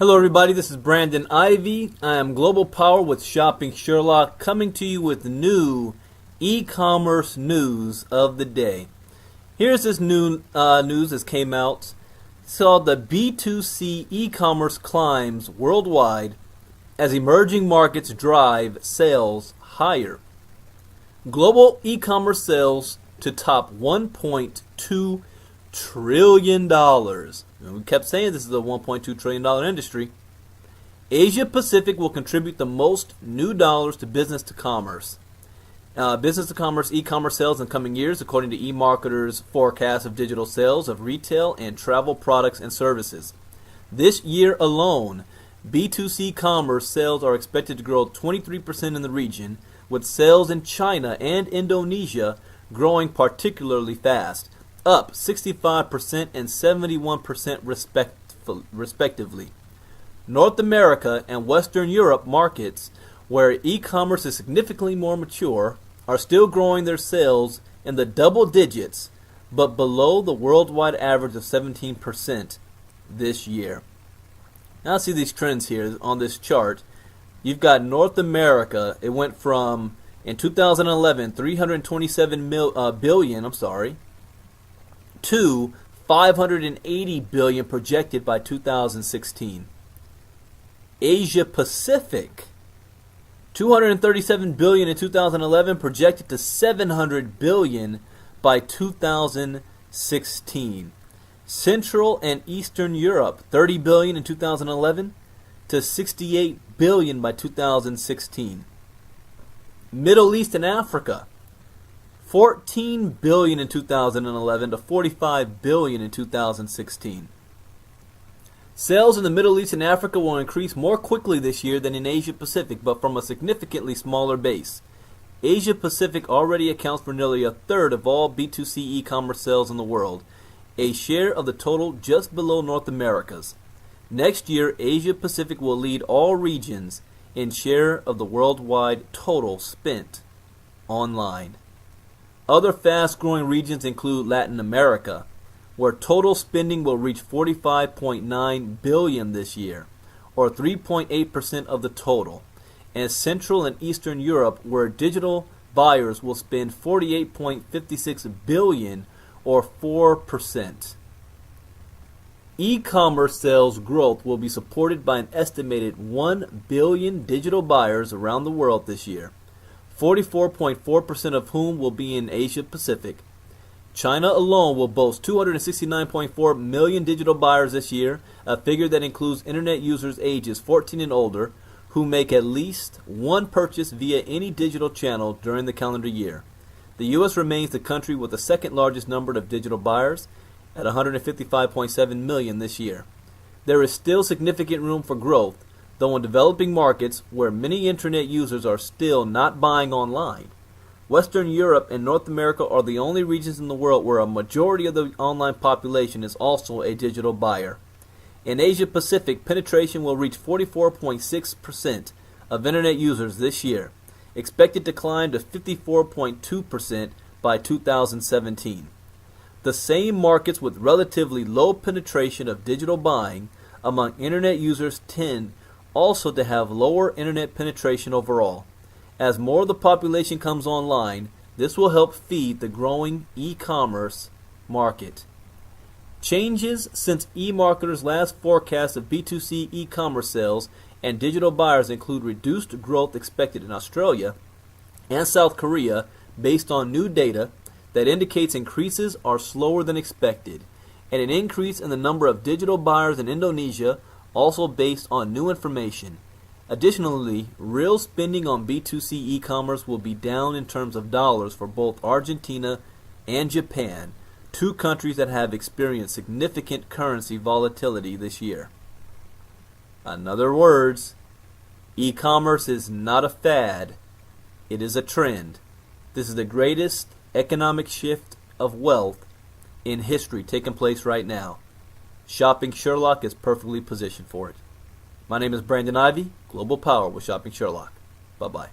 Hello everybody, this is Brandon Ivey. I am Global Power with Shopping Sherlock, coming to you with new e-commerce news of the day. Here's this new news that came out. It's called the B2C e-commerce climbs worldwide as emerging markets drive sales higher. Global e-commerce sales to top $1.2 trillion. And we kept saying this is a $1.2 trillion industry. Asia Pacific will contribute the most new dollars to business-to-commerce. Business-to-commerce e-commerce sales in coming years, according to eMarketer's forecast of digital sales of retail and travel products and services. This year alone, B2C commerce sales are expected to grow 23% in the region, with sales in China and Indonesia growing particularly fast, up 65% and 71% respectively. North America and Western Europe markets, where e-commerce is significantly more mature, are still growing their sales in the double digits, but below the worldwide average of 17% this year. Now see these trends here on this chart. You've got North America. It went from, in 2011, 327 billion, to 580 billion projected by 2016. Asia Pacific, 237 billion in 2011, projected to 700 billion by 2016. Central and Eastern Europe, 30 billion in 2011 to 68 billion by 2016. Middle East and Africa, 14 billion in 2011 to 45 billion in 2016. Sales in the Middle East and Africa will increase more quickly this year than in Asia Pacific, but from a significantly smaller base. Asia Pacific already accounts for nearly a third of all B2C e-commerce sales in the world, a share of the total just below North America's. Next year, Asia Pacific will lead all regions in share of the worldwide total spent online. Other fast-growing regions include Latin America, where total spending will reach $45.9 billion this year, or 3.8% of the total, and Central and Eastern Europe, where digital buyers will spend $48.56 billion, or 4%. E-commerce sales growth will be supported by an estimated 1 billion digital buyers around the world this year, 44.4% of whom will be in Asia Pacific. China alone will boast 269.4 million digital buyers this year, a figure that includes internet users ages 14 and older who make at least one purchase via any digital channel during the calendar year. The U.S. remains the country with the second largest number of digital buyers at 155.7 million this year. There is still significant room for growth, though in developing markets where many internet users are still not buying online. Western Europe and North America are the only regions in the world where a majority of the online population is also a digital buyer. In Asia Pacific, penetration will reach 44.6% of internet users this year, expected to climb to 54.2% by 2017. The same markets with relatively low penetration of digital buying among internet users tend also to have lower internet penetration overall. As more of the population comes online, this will help feed the growing e-commerce market. Changes since eMarketer's last forecast of B2C e-commerce sales and digital buyers include reduced growth expected in Australia and South Korea based on new data that indicates increases are slower than expected, and an increase in the number of digital buyers in Indonesia also based on new information. Additionally, real spending on B2C e-commerce will be down in terms of dollars for both Argentina and Japan, two countries that have experienced significant currency volatility this year. In other words, e-commerce is not a fad, it is a trend. This is the greatest economic shift of wealth in history taking place right now. Shopping Sherlock is perfectly positioned for it. My name is Brandon Ivey, Global Power with Shopping Sherlock. Bye-bye.